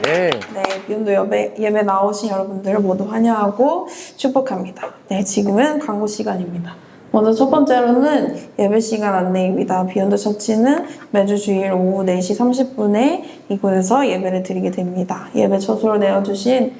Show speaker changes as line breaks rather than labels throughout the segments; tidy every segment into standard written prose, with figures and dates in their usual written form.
네.
네, 비욘드 예배 나오신 여러분들을 모두 환영하고 축복합니다. 네, 지금은 광고 시간입니다. 먼저 첫 번째로는 예배 시간 안내입니다. 비욘드 처치는 매주 주일 오후 4시 30분에 이곳에서 예배를 드리게 됩니다. 예배 처소로 내어주신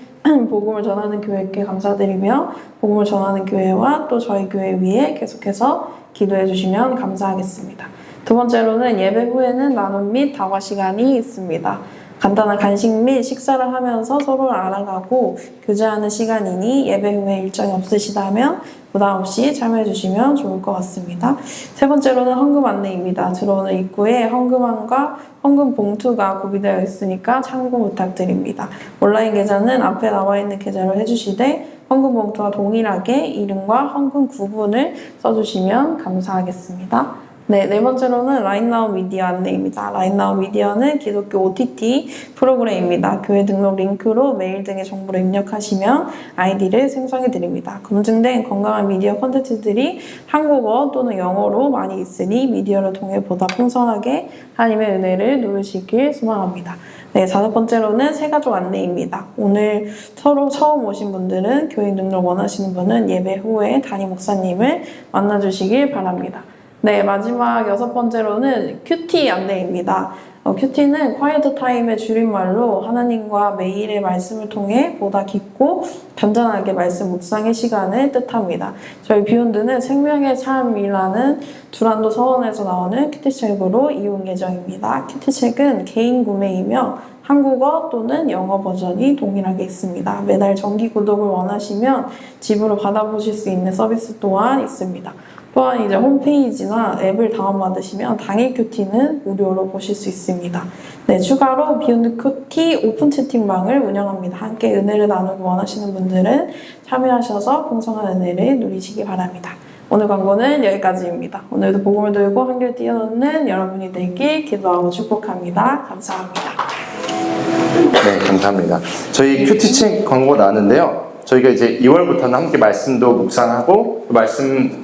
복음을 전하는 교회께 감사드리며 복음을 전하는 교회와 또 저희 교회 위에 계속해서 기도해 주시면 감사하겠습니다. 두 번째로는 예배 후에는 나눔 및 다과 시간이 있습니다. 간단한 간식 및 식사를 하면서 서로를 알아가고 교제하는 시간이니 예배 후에 일정이 없으시다면 부담 없이 참여해 주시면 좋을 것 같습니다. 세 번째로는 헌금 안내입니다. 들어오는 입구에 헌금함과 헌금 봉투가 구비되어 있으니까 참고 부탁드립니다. 온라인 계좌는 앞에 나와 있는 계좌로 해주시되 헌금 봉투와 동일하게 이름과 헌금 구분을 써주시면 감사하겠습니다. 네 번째로는 라인나우 미디어 안내입니다. 라인나우 미디어는 기독교 OTT 프로그램입니다. 교회 등록 링크로 메일 등의 정보를 입력하시면 아이디를 생성해 드립니다. 검증된 건강한 미디어 콘텐츠들이 한국어 또는 영어로 많이 있으니 미디어를 통해 보다 풍성하게 하나님의 은혜를 누리시길 소망합니다. 네, 다섯 번째로는 새가족 안내입니다. 오늘 서로 처음 오신 분들은 교회 등록 원하시는 분은 예배 후에 담임 목사님을 만나주시길 바랍니다. 네, 마지막 여섯 번째로는 큐티 안내입니다. 큐티는 quiet time의 줄임말로 하나님과 매일의 말씀을 통해 보다 깊고 간단하게 말씀 묵상의 시간을 뜻합니다. 저희 비욘드는 생명의 삶이라는 두란도 서원에서 나오는 큐티책으로 이용 예정입니다. 큐티책은 개인 구매이며 한국어 또는 영어 버전이 동일하게 있습니다. 매달 정기 구독을 원하시면 집으로 받아보실 수 있는 서비스 또한 있습니다. 또한 이제 홈페이지나 앱을 다운받으시면 당일 큐티는 무료로 보실 수 있습니다. 네, 추가로 비욘드 큐티 오픈 채팅방을 운영합니다. 함께 은혜를 나누기 원하시는 분들은 참여하셔서 풍성한 은혜를 누리시기 바랍니다. 오늘 광고는 여기까지입니다. 오늘도 복음을 들고 한결 뛰어넘는 여러분이 되길 기도하고 축복합니다. 감사합니다.
네, 감사합니다. 저희 큐티책 광고 나왔는데요. 저희가 이제 2월부터는 함께 말씀도 묵상하고 말씀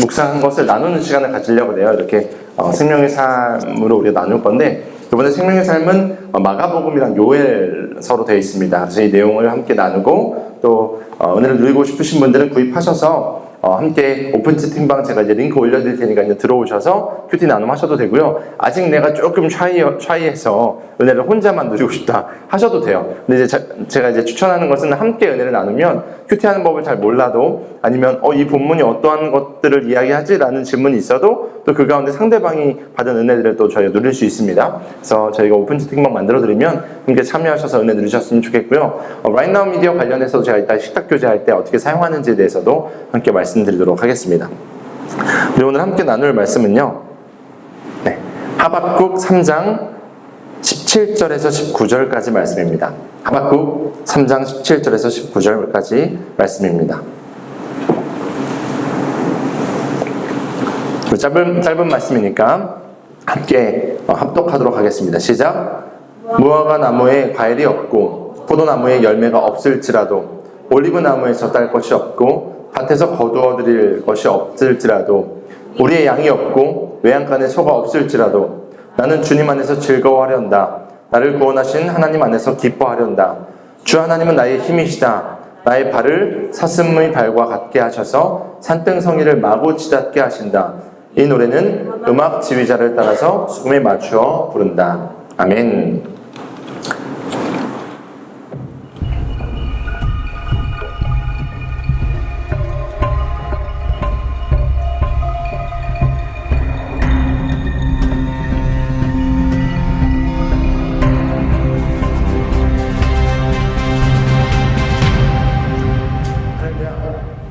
묵상한 것을 나누는 시간을 가지려고 해요. 이렇게 생명의 삶으로 우리가 나눌 건데 이번에 생명의 삶은 마가복음이랑 요엘서로 되어 있습니다. 그래서 이 내용을 함께 나누고 또 은혜를 누리고 싶으신 분들은 구입하셔서 함께 오픈 채팅방 제가 이제 링크 올려드릴 테니까 이제 들어오셔서 큐티 나눔 하셔도 되고요. 아직 내가 조금 샤이해서 은혜를 혼자만 누리고 싶다 하셔도 돼요. 근데 이제 제가 이제 추천하는 것은 함께 은혜를 나누면 큐티 하는 법을 잘 몰라도 아니면 이 본문이 어떠한 것들을 이야기하지라는 질문이 있어도 또 그 가운데 상대방이 받은 은혜들을 또 저희가 누릴 수 있습니다. 그래서 저희가 오픈 채팅방 만들어드리면 함께 참여하셔서 은혜 누리셨으면 좋겠고요. 라인나우 미디어 관련해서 제가 이따 식탁 교제할 때 어떻게 사용하는지에 대해서도 함께 말씀드리도록 하겠습니다. 그리고 오늘 함께 나눌 말씀은요. 네, 하박국 3장 17절에서 19절까지 말씀입니다. 하박국 3장 17절에서 19절까지 말씀입니다. 짧은 말씀이니까 함께 합독하도록 하겠습니다. 시작. 무화과 나무에 과일이 없고 포도나무에 열매가 없을지라도 올리브 나무에서 딸 것이 없고 밭에서 거두어 드릴 것이 없을지라도 우리의 양이 없고 외양간에 소가 없을지라도 나는 주님 안에서 즐거워하련다. 나를 구원하신 하나님 안에서 기뻐하련다. 주 하나님은 나의 힘이시다. 나의 발을 사슴의 발과 같게 하셔서 산등성이를 마구 치닫게 하신다. 이 노래는 음악 지휘자를 따라서 수금에 맞추어 부른다. 아멘.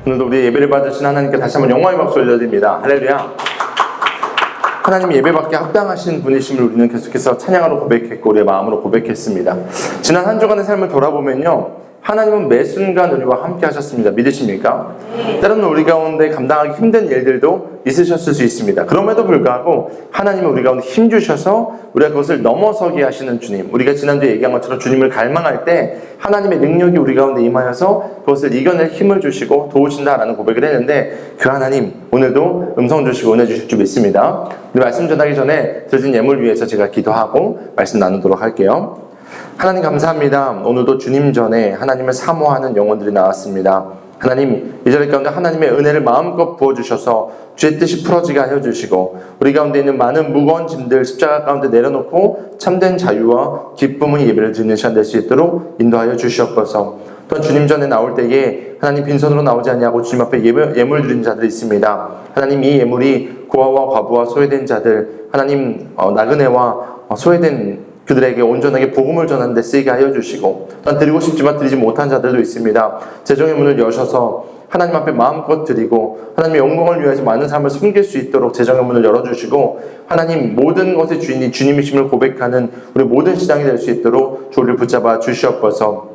오늘도 우리 예배를 받으신 하나님께 다시 한번 영광의 박수 올려드립니다. 할렐루야. 하나님이 예배받게 합당하신 분이심을 우리는 계속해서 찬양으로 고백했고 우리의 마음으로 고백했습니다. 지난 한 주간의 삶을 돌아보면요, 하나님은 매 순간 우리와 함께 하셨습니다. 믿으십니까? 때로는 우리 가운데 감당하기 힘든 일들도 있으셨을 수 있습니다. 그럼에도 불구하고 하나님은 우리 가운데 힘주셔서 우리가 그것을 넘어서게 하시는 주님, 우리가 지난주에 얘기한 것처럼 주님을 갈망할 때 하나님의 능력이 우리 가운데 임하여서 그것을 이겨낼 힘을 주시고 도우신다라는 고백을 했는데, 그 하나님 오늘도 음성 주시고 은혜 주실 줄 믿습니다. 우리 말씀 전하기 전에 드려진 예물 위해서 제가 기도하고 말씀 나누도록 할게요. 하나님 감사합니다. 오늘도 주님 전에 하나님을 사모하는 영혼들이 나왔습니다. 하나님, 이 자리 가운데 하나님의 은혜를 마음껏 부어주셔서 주의 뜻이 풀어지게 하여 주시고 우리 가운데 있는 많은 무거운 짐들 십자가 가운데 내려놓고 참된 자유와 기쁨의 예배를 드리는 시간 될 수 있도록 인도하여 주시옵소서. 또한 주님 전에 나올 때에 하나님 빈손으로 나오지 아니하고 주님 앞에 예물 드리는 자들이 있습니다. 하나님, 이 예물이 고아와 과부와 소외된 자들, 하나님 나그네와 소외된 그들에게 온전하게 복음을 전하는 데 쓰이게 하여 주시고, 또한 드리고 싶지만 드리지 못한 자들도 있습니다. 재정의 문을 여셔서 하나님 앞에 마음껏 드리고 하나님의 영광을 위해서 많은 사람을 섬길 수 있도록 재정의 문을 열어주시고, 하나님 모든 것의 주인이 주님이심을 고백하는 우리 모든 시장이 될 수 있도록 주를 붙잡아 주시옵소서.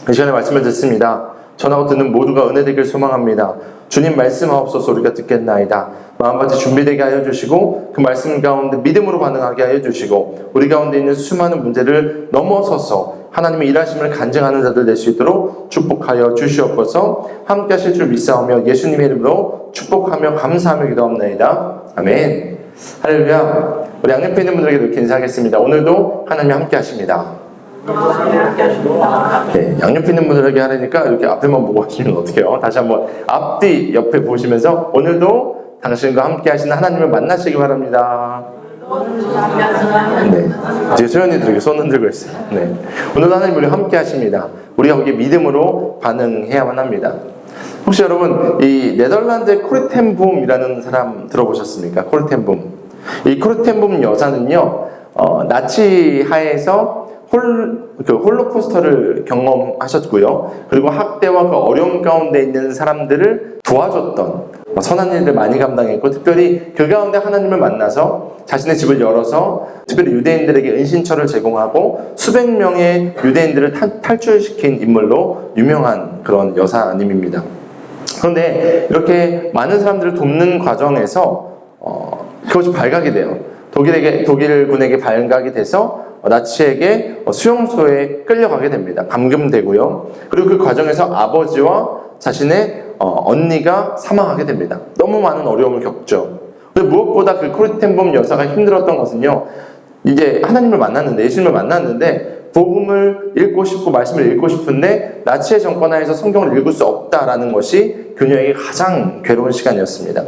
이 시간에 말씀을 듣습니다. 전하고 듣는 모두가 은혜 되길 소망합니다. 주님 말씀하옵소서. 우리가 듣겠나이다. 마음같이 준비되게 하여 주시고 그 말씀 가운데 믿음으로 반응하게 하여 주시고 우리 가운데 있는 수많은 문제를 넘어서서 하나님의 일하심을 간증하는 자들 될 수 있도록 축복하여 주시옵소서. 함께 하실 줄 믿사오며 예수님의 이름으로 축복하며 감사하며 기도합나이다. 아멘. 할렐루야. 우리 양옆에 있는 분들에게 이렇게 인사하겠습니다. 오늘도 하나님이 함께 하십니다. 네, 양옆에 있는 분들에게 하려니까 이렇게 앞에만 보고 하시면 어떡해요? 다시 한번 앞뒤 옆에 보시면서 오늘도 당신과 함께 하시는 하나님을 만나시기 바랍니다. 네, 지금 소연이들 이렇게 손 흔들고 있어요. 네, 오늘도 하나님 우리 함께 하십니다. 우리가 거기에 믿음으로 반응해야만 합니다. 혹시 여러분 이 네덜란드의 코르텐붐이라는 사람 들어보셨습니까? 코르텐붐. 이 코르텐붐 여사는요, 나치 하에서 홀로코스터를 경험하셨고요. 그리고 학대와 그 어려움 가운데 있는 사람들을 도와줬던 선한 일을 많이 감당했고, 특별히 그 가운데 하나님을 만나서 자신의 집을 열어서 특별히 유대인들에게 은신처를 제공하고 수백 명의 유대인들을 탈출시킨 인물로 유명한 그런 여사님입니다. 그런데 이렇게 많은 사람들을 돕는 과정에서 그것이 발각이 돼요. 독일군에게 발각이 돼서 나치에게 수용소에 끌려가게 됩니다. 감금되고요. 그리고 그 과정에서 아버지와 자신의 언니가 사망하게 됩니다. 너무 많은 어려움을 겪죠. 근데 무엇보다 그 코르텐붐 여사가 힘들었던 것은요, 이제 하나님을 만났는데, 예수님을 만났는데 복음을 읽고 싶고 말씀을 읽고 싶은데 나치의 정권 하에서 성경을 읽을 수 없다라는 것이 그녀에게 가장 괴로운 시간이었습니다.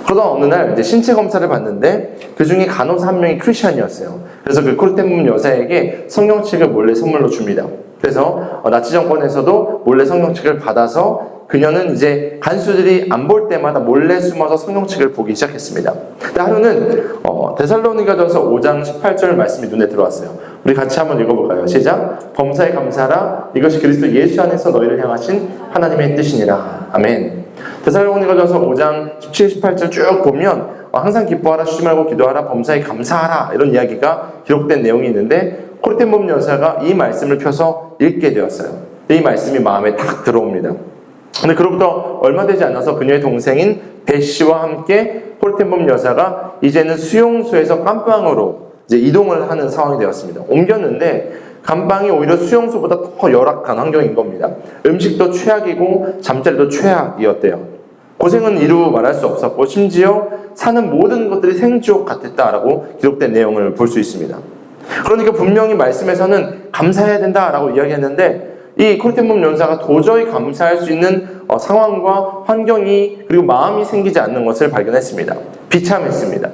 그러던 어느 날 이제 신체 검사를 받는데 그 중에 간호사 한 명이 크리스찬이었어요. 그래서 그 코르텐붐 여사에게 성경책을 몰래 선물로 줍니다. 그래서 나치 정권에서도 몰래 성경책을 받아서 그녀는 이제 간수들이 안 볼 때마다 몰래 숨어서 성경책을 보기 시작했습니다. 근데 하루는 데살로니가전서 5장 18절 말씀이 눈에 들어왔어요. 우리 같이 한번 읽어볼까요? 시작. 범사에 감사하라. 이것이 그리스도 예수 안에서 너희를 향하신 하나님의 뜻이니라. 아멘. 데살로니가전서 5장 17, 18절 쭉 보면 항상 기뻐하라, 쉬지 말고 기도하라, 범사에 감사하라 이런 이야기가 기록된 내용이 있는데 코르텐붐 여사가 이 말씀을 펴서 읽게 되었어요. 이 말씀이 마음에 딱 들어옵니다. 근데 그로부터 얼마 되지 않아서 그녀의 동생인 베시와 함께 코르텐붐 여사가 이제는 수용소에서 감방으로 이제 이동을 하는 상황이 되었습니다. 옮겼는데 감방이 오히려 수용소보다 더 열악한 환경인 겁니다. 음식도 최악이고 잠자리도 최악이었대요. 고생은 이루 말할 수 없었고 심지어 사는 모든 것들이 생지옥 같았다라고 기록된 내용을 볼 수 있습니다. 그러니까 분명히 말씀에서는 감사해야 된다라고 이야기했는데 이 코르텐붐 여사가 도저히 감사할 수 있는 상황과 환경이 그리고 마음이 생기지 않는 것을 발견했습니다. 비참했습니다.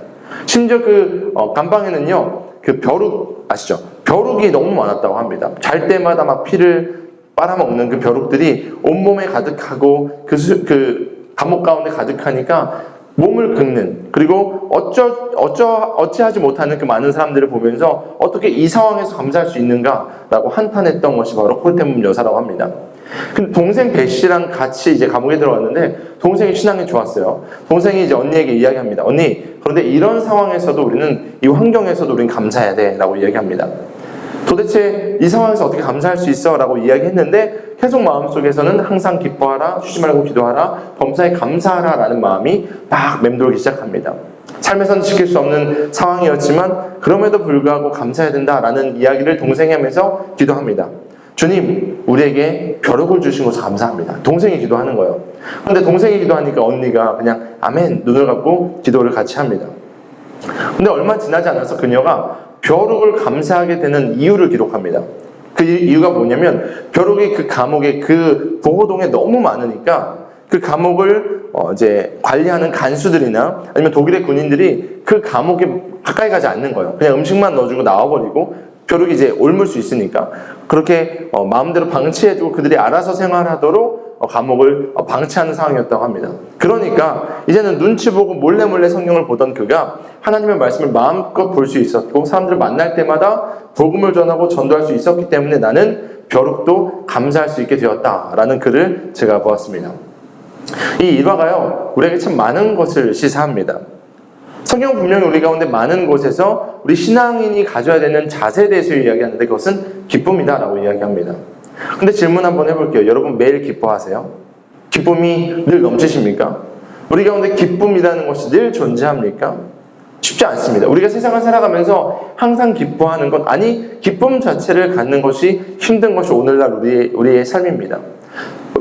심지어 그 감방에는요, 그 벼룩 아시죠? 벼룩이 너무 많았다고 합니다. 잘 때마다 막 피를 빨아먹는 그 벼룩들이 온몸에 가득하고 그 감옥 가운데 가득하니까 몸을 긁는, 그리고 어찌하지 못하는 그 많은 사람들을 보면서 어떻게 이 상황에서 감사할 수 있는가라고 한탄했던 것이 바로 코르텐붐 여사라고 합니다. 근데 동생 베시랑 같이 이제 감옥에 들어왔는데 동생이 신앙이 좋았어요. 동생이 이제 언니에게 이야기합니다. 언니, 그런데 이런 상황에서도 우리는, 이 환경에서도 우리는 감사해야 돼 라고 이야기합니다. 도대체 이 상황에서 어떻게 감사할 수 있어? 라고 이야기했는데 계속 마음속에서는 항상 기뻐하라, 쉬지 말고 기도하라, 범사에 감사하라 라는 마음이 막 맴돌기 시작합니다. 삶에서는 지킬 수 없는 상황이었지만 그럼에도 불구하고 감사해야 된다라는 이야기를 동생이 하면서 기도합니다. 주님, 우리에게 벼룩을 주신 것을 감사합니다. 동생이 기도하는 거예요. 그런데 동생이 기도하니까 언니가 그냥 아멘 눈을 감고 기도를 같이 합니다. 근데 얼마 지나지 않아서 그녀가 벼룩을 감사하게 되는 이유를 기록합니다. 그 이유가 뭐냐면 벼룩이 그 감옥에 그 보호동에 너무 많으니까 그 감옥을 이제 관리하는 간수들이나 아니면 독일의 군인들이 그 감옥에 가까이 가지 않는 거예요. 그냥 음식만 넣어주고 나와버리고 벼룩이 이제 옮을 수 있으니까 그렇게 마음대로 방치해두고 그들이 알아서 생활하도록 감옥을 방치하는 상황이었다고 합니다. 그러니까 이제는 눈치 보고 몰래 성경을 보던 그가 하나님의 말씀을 마음껏 볼 수 있었고 사람들을 만날 때마다 복음을 전하고 전도할 수 있었기 때문에 나는 벼룩도 감사할 수 있게 되었다라는 글을 제가 보았습니다. 이 일화가요 우리에게 참 많은 것을 시사합니다. 성경은 분명히 우리 가운데 많은 곳에서 우리 신앙인이 가져야 되는 자세에 대해서 이야기하는데 그것은 기쁨이다라고 이야기합니다. 근데 질문 한번 해볼게요. 여러분 매일 기뻐하세요? 기쁨이 늘 넘치십니까? 우리 가운데 기쁨이라는 것이 늘 존재합니까? 쉽지 않습니다. 우리가 세상을 살아가면서 항상 기뻐하는 것, 아니 기쁨 자체를 갖는 것이 힘든 것이 오늘날 우리의 삶입니다.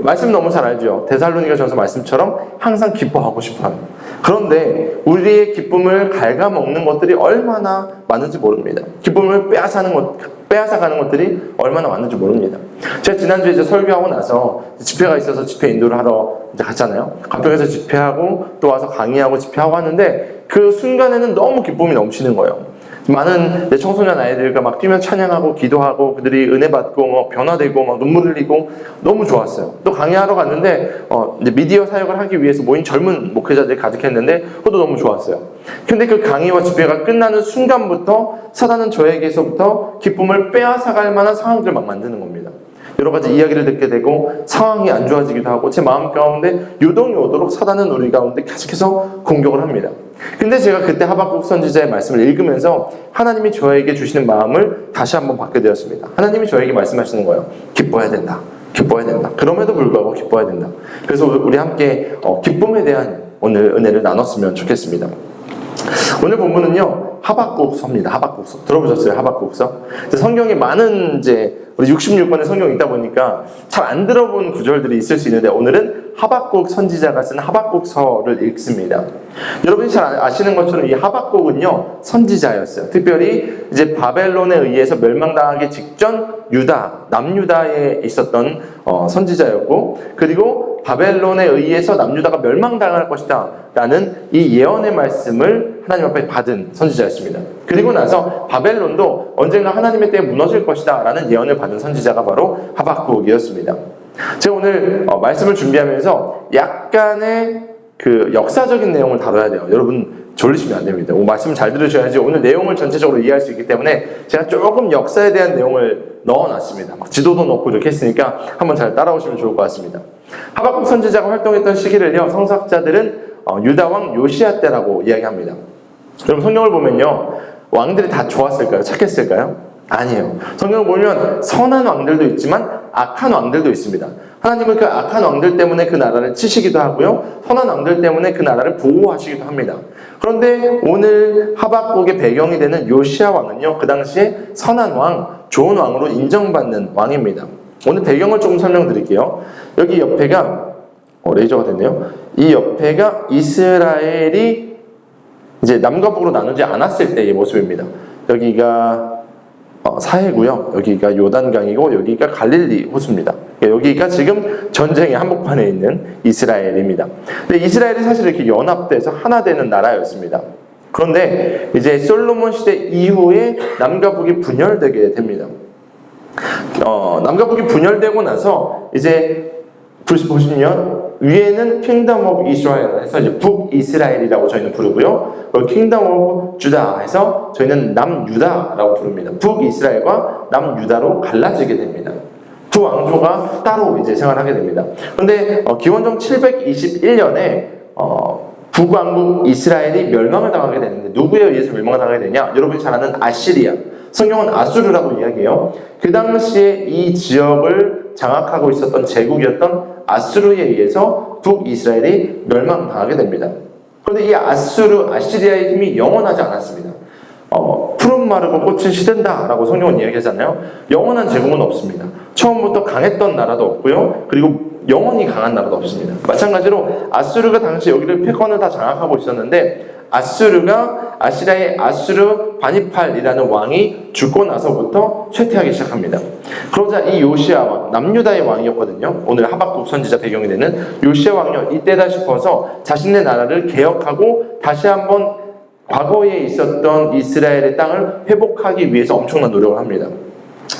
말씀 너무 잘 알죠? 데살로니가전서 말씀처럼 항상 기뻐하고 싶어요. 그런데 우리의 기쁨을 갉아먹는 것들이 얼마나 많은지 모릅니다. 기쁨을 빼앗아가는 것들이 얼마나 많은지 모릅니다. 제가 지난주에 이제 설교하고 나서 집회가 있어서 집회 인도를 하러 이제 갔잖아요. 가평에서 집회하고 또 와서 강의하고 집회하고 하는데 그 순간에는 너무 기쁨이 넘치는 거예요. 많은 청소년 아이들과 막 뛰면 찬양하고 기도하고 그들이 은혜 받고 뭐 변화되고 막 눈물 흘리고 너무 좋았어요. 또 강의하러 갔는데 이제 미디어 사역을 하기 위해서 모인 젊은 목회자들이 가득했는데 그것도 너무 좋았어요. 근데 그 강의와 집회가 끝나는 순간부터 사단은 저에게서부터 기쁨을 빼앗아갈 만한 상황들을 막 만드는 겁니다. 여러 가지 이야기를 듣게 되고 상황이 안 좋아지기도 하고 제 마음 가운데 요동이 오도록 사단은 우리 가운데 계속해서 공격을 합니다. 근데 제가 그때 하박국 선지자의 말씀을 읽으면서 하나님이 저에게 주시는 마음을 다시 한번 받게 되었습니다. 하나님이 저에게 말씀하시는 거예요. 기뻐야 된다. 기뻐야 된다. 그럼에도 불구하고 기뻐야 된다. 그래서 우리 함께 기쁨에 대한 오늘 은혜를 나눴으면 좋겠습니다. 오늘 본문은요 하박국서입니다. 하박국서 들어보셨어요? 하박국서 성경에 많은 우리 66권의 성경이 있다 보니까 잘 안 들어본 구절들이 있을 수 있는데 오늘은 하박국 선지자가 쓴 하박국서를 읽습니다. 여러분이 잘 아시는 것처럼 이 하박국은요 선지자였어요. 특별히 이제 바벨론에 의해서 멸망당하기 직전 남유다에 있었던 선지자였고 그리고 바벨론에 의해서 남유다가 멸망당할 것이다 라는 이 예언의 말씀을 하나님 앞에 받은 선지자였습니다. 그리고 나서 바벨론도 언젠가 하나님의 때에 무너질 것이다 라는 예언을 받은 선지자가 바로 하박국이었습니다. 제가 오늘 말씀을 준비하면서 약간의 그 역사적인 내용을 다뤄야 돼요. 여러분 졸리시면 안 됩니다. 말씀을 잘 들으셔야지 오늘 내용을 전체적으로 이해할 수 있기 때문에 제가 조금 역사에 대한 내용을 넣어놨습니다. 막 지도도 넣고 이렇게 했으니까 한번 잘 따라오시면 좋을 것 같습니다. 하박국 선지자가 활동했던 시기를요 성서학자들은 유다왕 요시야 때라고 이야기합니다. 여러분 성경을 보면요 왕들이 다 좋았을까요? 착했을까요? 아니에요. 성경을 보면 선한 왕들도 있지만 악한 왕들도 있습니다. 하나님은 그 악한 왕들 때문에 그 나라를 치시기도 하고요 선한 왕들 때문에 그 나라를 보호하시기도 합니다. 그런데 오늘 하박국의 배경이 되는 요시야 왕은요 그 당시에 선한 왕, 좋은 왕으로 인정받는 왕입니다. 오늘 배경을 조금 설명드릴게요. 여기 옆에가 레이저가 됐네요. 이 옆에가 이스라엘이 이제 남과 북으로 나누지 않았을 때의 모습입니다. 여기가 사해고요. 여기가 요단강이고 여기가 갈릴리 호수입니다. 여기가 지금 전쟁의 한복판에 있는 이스라엘입니다. 근데 이스라엘이 사실 이렇게 연합돼서 하나 되는 나라였습니다. 그런데 이제 솔로몬 시대 이후에 남과 북이 분열되게 됩니다. 남과 북이 분열되고 나서 이제 보시면 위에는 킹덤 오브 이스라엘 해서 이제 북이스라엘이라고 저희는 부르고요. 킹덤 오브 주다 해서 저희는 남유다라고 부릅니다. 북이스라엘과 남유다로 갈라지게 됩니다. 두 왕조가 따로 이제 생활하게 됩니다. 그런데 기원전 721년에 북왕국 이스라엘이 멸망을 당하게 되는데 누구에 의해서 멸망을 당하게 되냐? 여러분이 잘 아는 아시리아. 성경은 아수르라고 이야기해요. 그 당시에 이 지역을 장악하고 있었던 제국이었던 아수르에 의해서 북이스라엘이 멸망당하게 됩니다. 그런데 이 아시리아의 힘이 영원하지 않았습니다. 푸른 마르고 꽃은 시든다라고 성경은 이야기하잖아요. 영원한 제국은 없습니다. 처음부터 강했던 나라도 없고요. 그리고 영원히 강한 나라도 없습니다. 마찬가지로 아수르가 당시 여기를 패권을 다 장악하고 있었는데 아시리아의 아수르 바니팔이라는 왕이 죽고 나서부터 쇠퇴하기 시작합니다. 그러자 이 요시야 왕, 남유다의 왕이었거든요. 오늘 하박국 선지자 배경이 되는 요시야 왕이 이때다 싶어서 자신의 나라를 개혁하고 다시 한번 과거에 있었던 이스라엘의 땅을 회복하기 위해서 엄청난 노력을 합니다.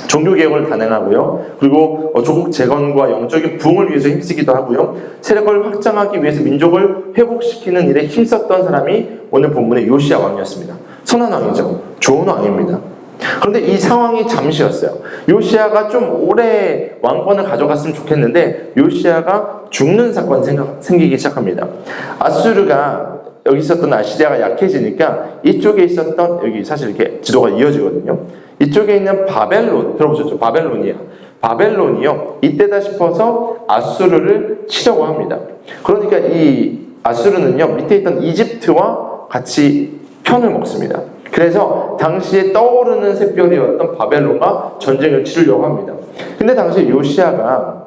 종교개혁을 단행하고요. 그리고 조국 재건과 영적인 부흥을 위해서 힘쓰기도 하고요. 세력을 확장하기 위해서 민족을 회복시키는 일에 힘썼던 사람이 오늘 본문의 요시야 왕이었습니다. 선한 왕이죠. 좋은 왕입니다. 그런데 이 상황이 잠시였어요. 요시야가 좀 오래 왕권을 가져갔으면 좋겠는데 요시야가 죽는 사건이 생기기 시작합니다. 아수르가 여기 있었던 아시리아가 약해지니까 이쪽에 있었던 여기 사실 이렇게 지도가 이어지거든요. 이쪽에 있는 바벨론 들어보셨죠? 바벨론이요. 이때다 싶어서 아수르를 치려고 합니다. 그러니까 이 아수르는요 밑에 있던 이집트와 같이 편을 먹습니다. 그래서 당시에 떠오르는 샛별이었던 바벨론과 전쟁을 치르려고 합니다. 근데 당시에 요시야가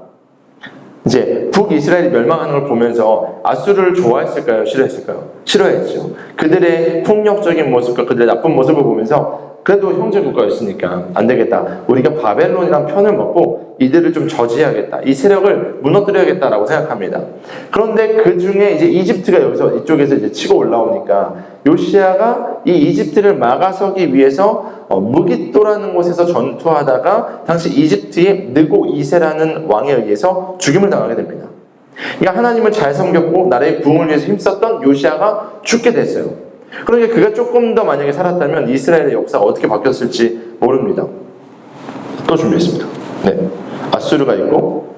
이제 북이스라엘이 멸망하는 걸 보면서 아수르를 좋아했을까요? 싫어했을까요? 싫어했죠. 그들의 폭력적인 모습과 그들의 나쁜 모습을 보면서 그래도 형제 국가였으니까 안 되겠다. 우리가 바벨론이랑 편을 먹고 이들을 좀 저지해야겠다. 이 세력을 무너뜨려야겠다라고 생각합니다. 그런데 그 중에 이제 이집트가 여기서 이쪽에서 이제 치고 올라오니까 요시야가 이 이집트를 막아서기 위해서 무깃도라는 곳에서 전투하다가 당시 이집트의 느고 이세라는 왕에 의해서 죽임을 당하게 됩니다. 그러니까 하나님을 잘 섬겼고 나라의 부흥을 위해서 힘썼던 요시야가 죽게 됐어요. 그러니까 그가 조금 더 만약에 살았다면 이스라엘의 역사가 어떻게 바뀌었을지 모릅니다. 또 준비했습니다. 네, 아수르가 있고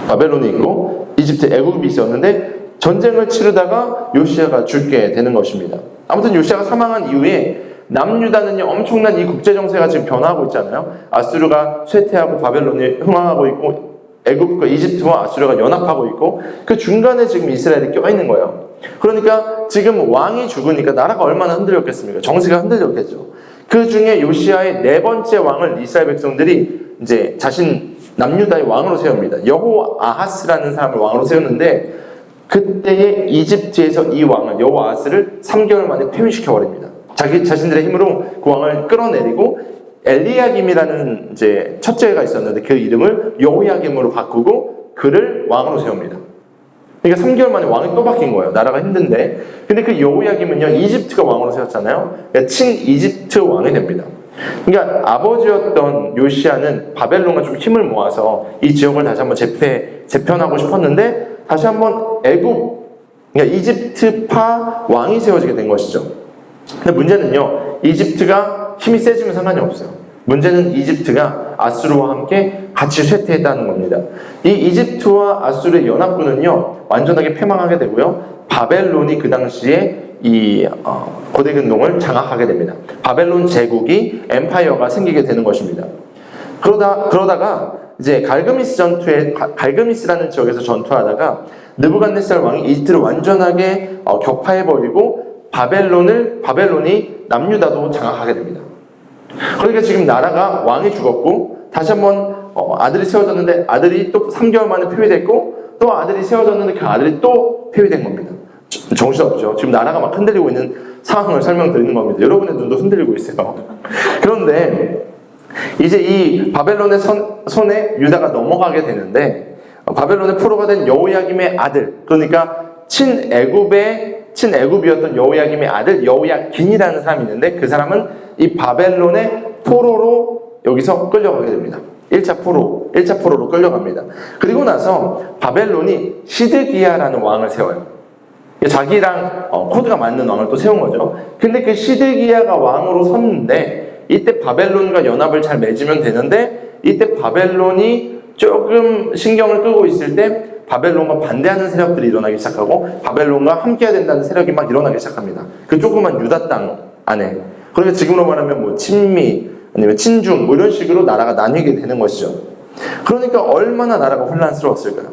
바벨론이 있고 이집트 애굽이 있었는데 전쟁을 치르다가 요시야가 죽게 되는 것입니다. 아무튼 요시야가 사망한 이후에 남유다는요 엄청난 이 국제 정세가 지금 변화하고 있잖아요. 아수르가 쇠퇴하고 바벨론이 흥황하고 있고 애굽과 이집트와 아수르가 연합하고 있고 그 중간에 지금 이스라엘이 껴있는 거예요. 그러니까 지금 왕이 죽으니까 나라가 얼마나 흔들렸겠습니까? 정세가 흔들렸겠죠. 그 중에 요시야의 네 번째 왕을 이스라엘 백성들이 이제 자신 남유다의 왕으로 세웁니다. 여호아하스라는 사람을 왕으로 세웠는데 그때의 이집트에서 이 왕을 여호아하스를 3개월 만에 폐위시켜 버립니다. 자신들의 힘으로 그 왕을 끌어내리고 엘리야김이라는 이제 첫째가 있었는데 그 이름을 여호야김으로 바꾸고 그를 왕으로 세웁니다. 그러니까 3개월 만에 왕이 또 바뀐 거예요. 나라가 힘든데. 근데 그 여호야김은요 이집트가 왕으로 세웠잖아요. 그러니까 친 이집트 왕이 됩니다. 그러니까 아버지였던 요시야는 바벨론과 좀 힘을 모아서 이 지역을 다시 한번 재편하고 싶었는데 다시 한번 애굽, 그러니까 이집트파 왕이 세워지게 된 것이죠. 근데 문제는요 이집트가 힘이 세지면 상관이 없어요. 문제는 이집트가 아수르와 함께 같이 쇠퇴했다는 겁니다. 이 이집트와 아수르의 연합군은요 완전하게 패망하게 되고요. 바벨론이 그 당시에 이 고대 근동을 장악하게 됩니다. 바벨론 제국이 엠파이어가 생기게 되는 것입니다. 그러다가 이제 갈그미스라는 지역에서 전투하다가 느부갓네살 왕이 이집트를 완전하게 격파해버리고 바벨론이 남유다도 장악하게 됩니다. 그러니까 지금 나라가 왕이 죽었고 다시 한번 아들이 세워졌는데 아들이 또 3개월 만에 폐위됐고 또 아들이 세워졌는데 그 아들이 또 폐위된 겁니다. 정신없죠. 지금 나라가 막 흔들리고 있는 상황을 설명드리는 겁니다. 여러분의 눈도 흔들리고 있어요. 그런데 이제 이 바벨론의 손에 유다가 넘어가게 되는데 바벨론의 포로가 된 여호야김의 아들, 그러니까 친애굽이었던 여호야김의 아들 여호야긴이라는 사람이 있는데 그 사람은 이 바벨론의 포로로 여기서 끌려가게 됩니다. 1차 포로로 끌려갑니다. 그리고 나서 바벨론이 시드기야라는 왕을 세워요. 자기랑 코드가 맞는 왕을 또 세운 거죠. 근데 그 시드기야가 왕으로 섰는데 이때 바벨론과 연합을 잘 맺으면 되는데 이때 바벨론이 조금 신경을 끄고 있을 때 바벨론과 반대하는 세력들이 일어나기 시작하고 바벨론과 함께해야 된다는 세력이 막 일어나기 시작합니다. 그 조그만 유다 땅 안에. 그러니까 지금으로 말하면 뭐 친미 아니면 친중 뭐 이런 식으로 나라가 나뉘게 되는 것이죠. 그러니까 얼마나 나라가 혼란스러웠을까요?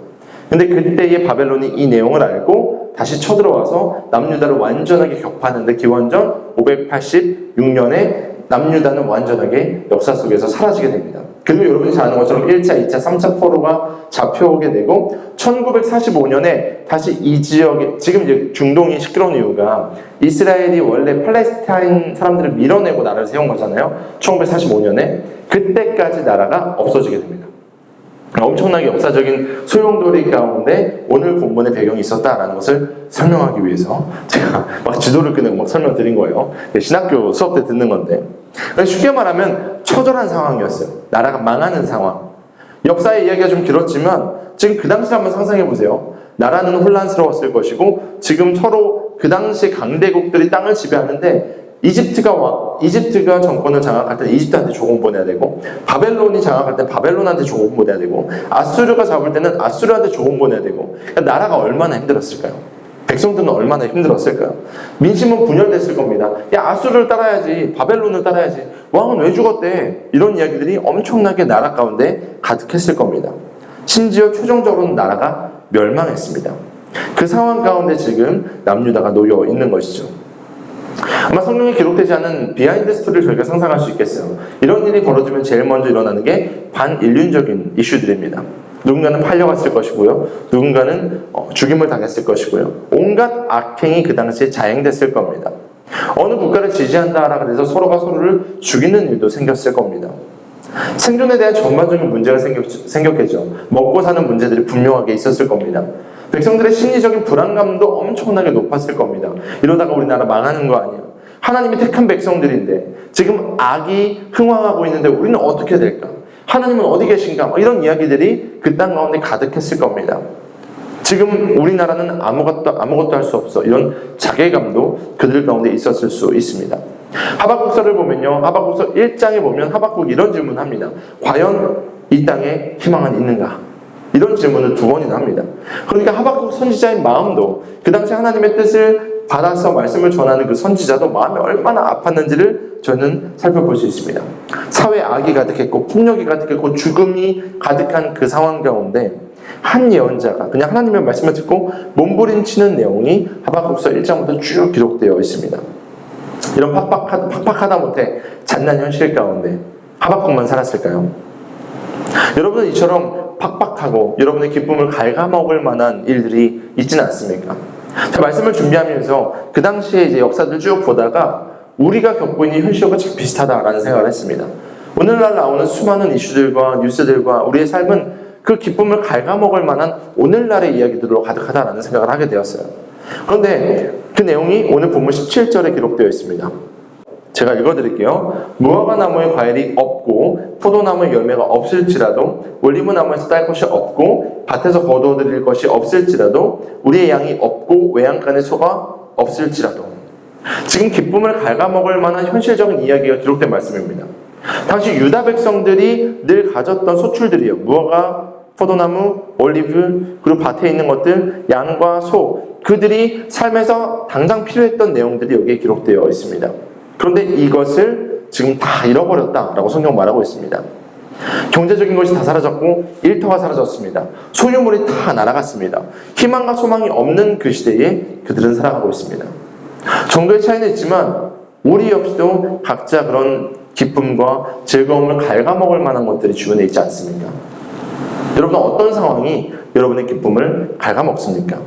근데 그때의 바벨론이 이 내용을 알고 다시 쳐들어와서 남유다를 완전하게 격파하는데 기원전 586년에 남유다는 완전하게 역사 속에서 사라지게 됩니다. 그리고 여러분이 잘 아는 것처럼 1차, 2차, 3차 포로가 잡혀오게 되고 1945년에 다시 이 지역에 지금 이제 중동이 시끄러운 이유가 이스라엘이 원래 팔레스타인 사람들을 밀어내고 나라를 세운 거잖아요. 1945년에 그때까지 나라가 없어지게 됩니다. 엄청나게 역사적인 소용돌이 가운데 오늘 본문의 배경이 있었다라는 것을 설명하기 위해서 제가 막 지도를 끄는 거 설명드린 거예요. 신학교 수업 때 듣는 건데 쉽게 말하면 처절한 상황이었어요. 나라가 망하는 상황. 역사의 이야기가 좀 길었지만 지금 그 당시 한번 상상해 보세요. 나라는 혼란스러웠을 것이고 지금 서로 그 당시 강대국들이 땅을 지배하는데 이집트가 정권을 장악할 때 이집트한테 조공 보내야 되고 바벨론이 장악할 때 바벨론한테 조공 보내야 되고 아수르가 잡을 때는 아수르한테 조공 보내야 되고 그러니까 나라가 얼마나 힘들었을까요? 백성들은 얼마나 힘들었을까요? 민심은 분열됐을 겁니다. 야, 아수르를 따라야지, 바벨론을 따라야지, 왕은 왜 죽었대? 이런 이야기들이 엄청나게 나라 가운데 가득했을 겁니다. 심지어 최종적으로는 나라가 멸망했습니다. 그 상황 가운데 지금 남유다가 놓여 있는 것이죠. 아마 성경에 기록되지 않은 비하인드 스토리를 저희가 상상할 수 있겠어요. 이런 일이 벌어지면 제일 먼저 일어나는 게 반인륜적인 이슈들입니다. 누군가는 팔려갔을 것이고요. 누군가는 죽임을 당했을 것이고요. 온갖 악행이 그 당시에 자행됐을 겁니다. 어느 국가를 지지한다라 그래서 서로가 서로를 죽이는 일도 생겼을 겁니다. 생존에 대한 전반적인 문제가 생겼겠죠. 먹고 사는 문제들이 분명하게 있었을 겁니다. 백성들의 심리적인 불안감도 엄청나게 높았을 겁니다. 이러다가 우리나라 망하는 거 아니야? 하나님이 택한 백성들인데 지금 악이 흥왕하고 있는데 우리는 어떻게 될까? 하나님은 어디 계신가? 이런 이야기들이 그 땅 가운데 가득했을 겁니다. 지금 우리나라는 아무것도 할 수 없어. 이런 자괴감도 그들 가운데 있었을 수 있습니다. 하박국서를 보면요. 하박국서 1장에 보면 하박국이 이런 질문을 합니다. 과연 이 땅에 희망은 있는가? 이런 질문을 2번이나 합니다. 그러니까 하박국 선지자의 마음도 그 당시 하나님의 뜻을 받아서 말씀을 전하는 그 선지자도 마음이 얼마나 아팠는지를 저는 살펴볼 수 있습니다. 사회 악이 가득했고 폭력이 가득했고 죽음이 가득한 그 상황 가운데 한 예언자가 그냥 하나님의 말씀을 듣고 몸부림치는 내용이 하박국서 1장부터 쭉 기록되어 있습니다. 이런 팍팍하다 못해 잣난 현실 가운데 하박국만 살았을까요? 여러분은 이처럼 팍팍하고 여러분의 기쁨을 갉아먹을 만한 일들이 있지는 않습니까? 제가 말씀을 준비하면서 그 당시에 이제 역사들 쭉 보다가 우리가 겪고 있는 현실과 참 비슷하다라는 생각을 했습니다. 오늘날 나오는 수많은 이슈들과 뉴스들과 우리의 삶은 그 기쁨을 갉아먹을 만한 오늘날의 이야기들로 가득하다라는 생각을 하게 되었어요. 그런데 그 내용이 오늘 본문 17절에 기록되어 있습니다. 제가 읽어드릴게요. 무화과 나무에 과일이 없고 포도나무에 열매가 없을지라도 올리브 나무에서 딸 것이 없고 밭에서 거두어들일 것이 없을지라도 우리의 양이 없고 외양간에 소가 없을지라도 지금 기쁨을 갉아먹을 만한 현실적인 이야기가 기록된 말씀입니다. 당시 유다 백성들이 늘 가졌던 소출들이요. 무화과, 포도나무, 올리브, 그리고 밭에 있는 것들, 양과 소, 그들이 삶에서 당장 필요했던 내용들이 여기에 기록되어 있습니다. 그런데 이것을 지금 다 잃어버렸다라고 성경 말하고 있습니다. 경제적인 것이 다 사라졌고 일터가 사라졌습니다. 소유물이 다 날아갔습니다. 희망과 소망이 없는 그 시대에 그들은 살아가고 있습니다. 정도의 차이는 있지만 우리 역시도 각자 그런 기쁨과 즐거움을 갉아먹을 만한 것들이 주변에 있지 않습니까? 여러분은 어떤 상황이 여러분의 기쁨을 갉아먹습니까?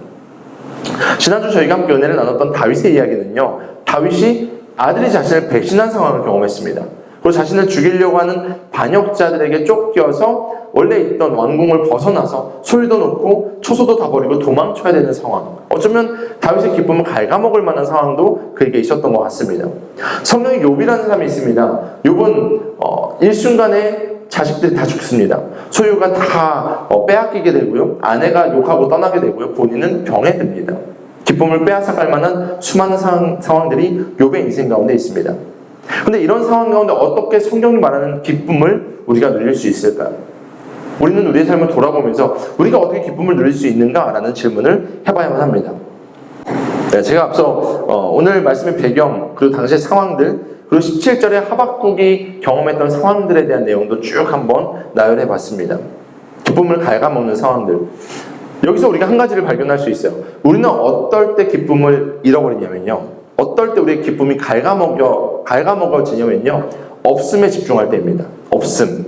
지난주 저희가 함께 은혜를 나눴던 다윗의 이야기는요. 다윗이 아들이 자신을 배신한 상황을 경험했습니다. 그리고 자신을 죽이려고 하는 반역자들에게 쫓겨서 원래 있던 왕궁을 벗어나서 소유도 놓고 초소도 다 버리고 도망쳐야 되는 상황. 어쩌면 다윗의 기쁨을 갉아먹을 만한 상황도 그에게 있었던 것 같습니다. 성경에 욥이라는 사람이 있습니다. 욥은 일순간에 자식들이 다 죽습니다. 소유가 다 빼앗기게 되고요. 아내가 욕하고 떠나게 되고요. 본인은 병에 듭니다. 기쁨을 빼앗아갈 만한 수많은 상황들이 욥의 인생 가운데 있습니다. 그런데 이런 상황 가운데 어떻게 성경이 말하는 기쁨을 우리가 누릴 수 있을까요? 우리는 우리의 삶을 돌아보면서 우리가 어떻게 기쁨을 누릴 수 있는가라는 질문을 해봐야만 합니다. 네, 제가 앞서 오늘 말씀의 배경 그리고 당시의 상황들 그리고 17절에 하박국이 경험했던 상황들에 대한 내용도 쭉 한번 나열해 봤습니다. 기쁨을 갉아먹는 상황들. 여기서 우리가 한 가지를 발견할 수 있어요. 우리는 어떨 때 기쁨을 잃어버리냐면요. 어떨 때 우리의 기쁨이 갉아먹어지냐면요. 없음에 집중할 때입니다. 없음.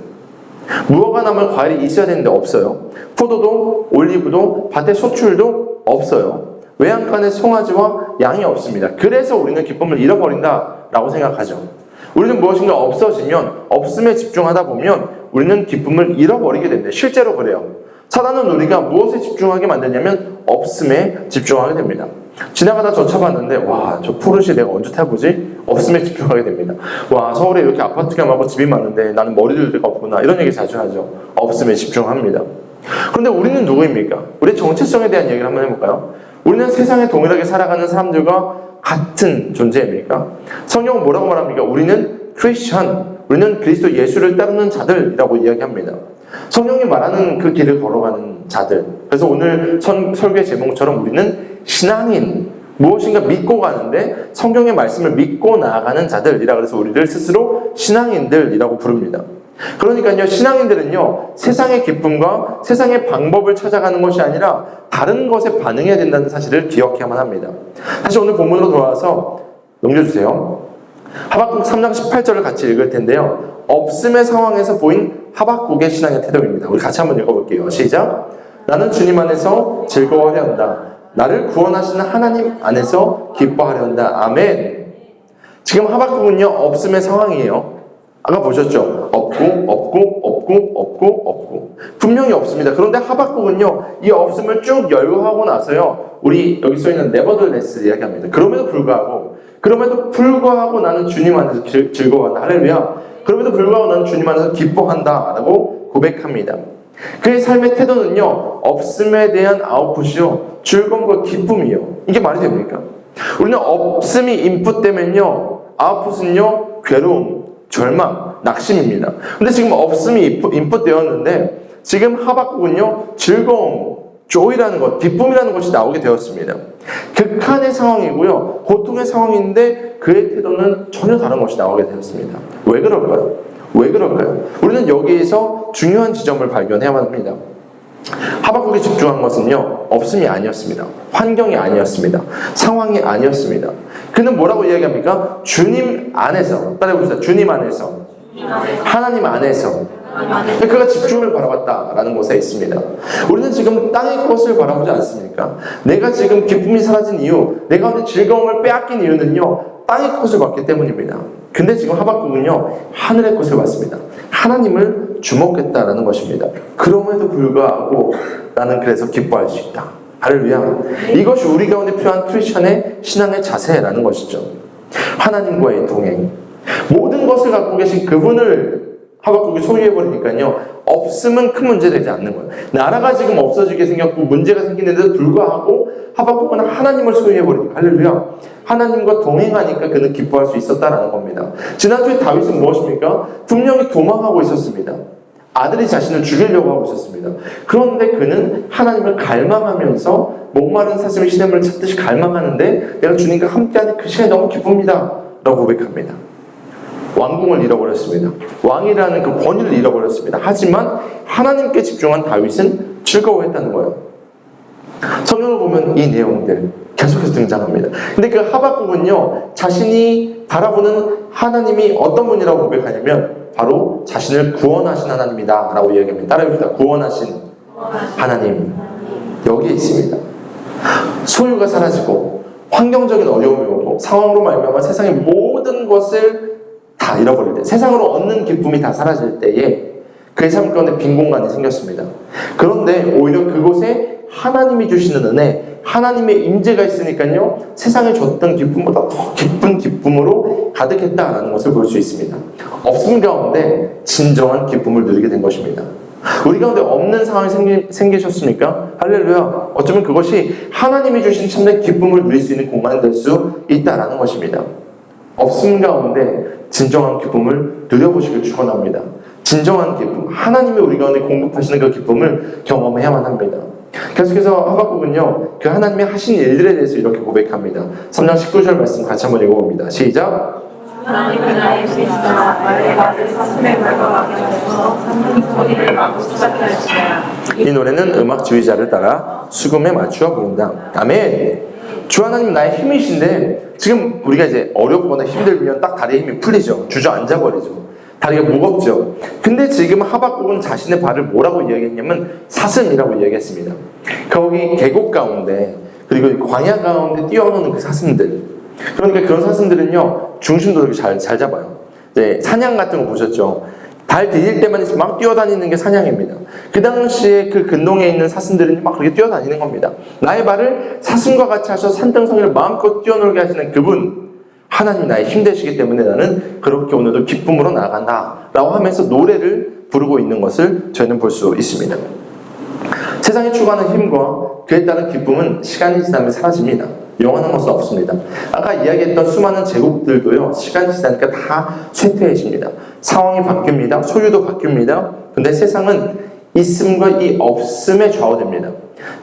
무화과 나물 과일이 있어야 되는데 없어요. 포도도 올리브도 밭에 소출도 없어요. 외양간에 송아지와 양이 없습니다. 그래서 우리는 기쁨을 잃어버린다라고 생각하죠. 우리는 무엇인가 없어지면, 없음에 집중하다 보면 우리는 기쁨을 잃어버리게 됩니다. 실제로 그래요. 사단은 우리가 무엇에 집중하게 만드냐면 없음에 집중하게 됩니다. 지나가다 저 차 봤는데 와, 저 포르쉐 내가 언제 타보지? 없음에 집중하게 됩니다. 와, 서울에 이렇게 아파트가 많고 집이 많은데 나는 머리 둘 데가 없구나. 이런 얘기 자주 하죠. 없음에 집중합니다. 그런데 우리는 누구입니까? 우리의 정체성에 대한 얘기를 한번 해볼까요? 우리는 세상에 동일하게 살아가는 사람들과 같은 존재입니까? 성경은 뭐라고 말합니까? 우리는 크리스천, 우리는 그리스도 예수를 따르는 자들이라고 이야기합니다. 성경이 말하는 그 길을 걸어가는 자들. 그래서 오늘 설교의 제목처럼 우리는 신앙인, 무엇인가 믿고 가는데 성경의 말씀을 믿고 나아가는 자들이라 그래서 우리를 스스로 신앙인들이라고 부릅니다. 그러니까요, 신앙인들은요, 세상의 기쁨과 세상의 방법을 찾아가는 것이 아니라 다른 것에 반응해야 된다는 사실을 기억해야만 합니다. 다시 오늘 본문으로 돌아와서 넘겨주세요. 하박국 3장 18절을 같이 읽을 텐데요. 없음의 상황에서 보인 하박국의 신앙의 태도입니다. 우리 같이 한번 읽어볼게요. 시작. 나는 주님 안에서 즐거워하려 한다. 나를 구원하시는 하나님 안에서 기뻐하려 한다. 아멘. 지금 하박국은요, 없음의 상황이에요. 아까 보셨죠? 없고 분명히 없습니다. 그런데 하박국은요, 이 없음을 쭉 열거하고 나서요, 우리 여기 써있는 nevertheless 이야기합니다. 그럼에도 불구하고 나는 주님 안에서 즐거워한다. 할렐루야. 그럼에도 불구하고 나는 주님 안에서 기뻐한다 라고 고백합니다. 그의 삶의 태도는요, 없음에 대한 아웃풋이요, 즐거움과 기쁨이요. 이게 말이 됩니까? 우리는 없음이 인풋되면요, 아웃풋은요, 괴로움, 절망, 낙심입니다. 근데 지금 없음이 인풋되었는데 지금 하박국은요, 즐거움, joy라는 것, 기쁨이라는 것이 나오게 되었습니다. 극한의 상황이고요, 고통의 상황인데 그의 태도는 전혀 다른 것이 나오게 되었습니다. 왜 그럴까요? 우리는 여기에서 중요한 지점을 발견해야만 합니다. 하박국이 집중한 것은요, 없음이 아니었습니다. 환경이 아니었습니다. 상황이 아니었습니다. 그는 뭐라고 이야기합니까? 주님 안에서, 따라해봅시다. 주님 안에서, 하나님 안에서 그가 집중을 바라봤다라는 것에 있습니다. 우리는 지금 땅의 것을 바라보지 않습니까? 내가 지금 기쁨이 사라진 이유, 내가 오늘 즐거움을 빼앗긴 이유는요, 땅의 것을 봤기 때문입니다. 근데 지금 하박국은요, 하늘의 것을 봤습니다. 하나님을 주목했다라는 것입니다. 그럼에도 불구하고 나는 그래서 기뻐할 수 있다. 할렐루야. 이것이 우리 가운데 필요한 크리스천의 신앙의 자세라는 것이죠. 하나님과의 동행. 모든 것을 갖고 계신 그분을 하박국이 소유해버리니까요, 없음은 큰 문제 되지 않는 거예요. 나라가 지금 없어지게 생겼고 문제가 생기는데도 불구하고 하박국은 하나님을 소유해버리니까, 할렐루야. 하나님과 동행하니까 그는 기뻐할 수 있었다라는 겁니다. 지난주에 다윗은 무엇입니까? 분명히 도망하고 있었습니다. 아들이 자신을 죽이려고 하고 있었습니다. 그런데 그는 하나님을 갈망하면서 목마른 사슴의 시냇물을 찾듯이 갈망하는데 내가 주님과 함께하는 그 시간이 너무 기쁩니다 라고 고백합니다. 왕궁을 잃어버렸습니다. 왕이라는 그 권위를 잃어버렸습니다. 하지만 하나님께 집중한 다윗은 즐거워했다는 거예요. 성경을 보면 이 내용들 계속해서 등장합니다. 근데 그 하박국은요, 자신이 바라보는 하나님이 어떤 분이라고 고백하냐면 바로 자신을 구원하신 하나님이다 라고 이야기합니다. 따라해봅시다. 구원하신 하나님. 여기에 있습니다. 소유가 사라지고 환경적인 어려움이 오고 상황으로 말미암아 세상의 모든 것을 다 잃어버릴 때, 세상으로 얻는 기쁨이 다 사라질 때에 그의 삶 가운데 빈 공간이 생겼습니다. 그런데 오히려 그곳에 하나님이 주시는 은혜, 하나님의 임재가 있으니까요, 세상에 줬던 기쁨보다 더 기쁜 기쁨으로 가득했다라는 것을 볼 수 있습니다. 없음 가운데 진정한 기쁨을 누리게 된 것입니다. 우리 가운데 없는 상황이 생기셨습니까? 할렐루야. 어쩌면 그것이 하나님이 주신 참된 기쁨을 누릴 수 있는 공간이 될 수 있다라는 것입니다. 없음 가운데 진정한 기쁨을 누려보시길 축원합니다. 진정한 기쁨, 하나님이 우리 가운데 공급하시는 그 기쁨을 경험해야만 합니다. 계속해서 하박국은요, 그 하나님이 하신 일들에 대해서 이렇게 고백합니다. 3장 19절 말씀 같이 한번 읽어봅니다. 시작.
하나님은 나의 그리스도나 나의 아들 사슴의 말과 맡겨져서 산둥이 소리를 마구 수작하였으나
이 노래는 음악 지휘자를 따라 수금에 맞추어 부른다. 아멘. 주 하나님 나의 힘이신데 지금 우리가 이제 어렵거나 힘들면 딱 다리에 힘이 풀리죠. 주저앉아버리죠. 다리가 무겁죠. 근데 지금 하박국은 자신의 발을 뭐라고 이야기했냐면 사슴이라고 이야기했습니다. 거기 계곡 가운데 그리고 광야 가운데 뛰어노는 그 사슴들. 그러니까 그런 사슴들은요 중심도 되게 잘 잡아요. 네, 사냥 같은 거 보셨죠? 달 디딜 때만 있으면 막 뛰어다니는 게 사냥입니다. 그 당시에 그 근동에 있는 사슴들은 막 그렇게 뛰어다니는 겁니다. 나의 발을 사슴과 같이 하셔서 산등성이를 마음껏 뛰어놀게 하시는 그분, 하나님 나의 힘 되시기 때문에 나는 그렇게 오늘도 기쁨으로 나아간다 라고 하면서 노래를 부르고 있는 것을 저희는 볼 수 있습니다. 세상에 추구하는 힘과 그에 따른 기쁨은 시간이 지나면 사라집니다. 영원한 것은 없습니다. 아까 이야기했던 수많은 제국들도요 시간이 지나니까 다 쇠퇴해집니다. 상황이 바뀝니다. 소유도 바뀝니다. 근데 세상은 있음과 이 없음에 좌우됩니다.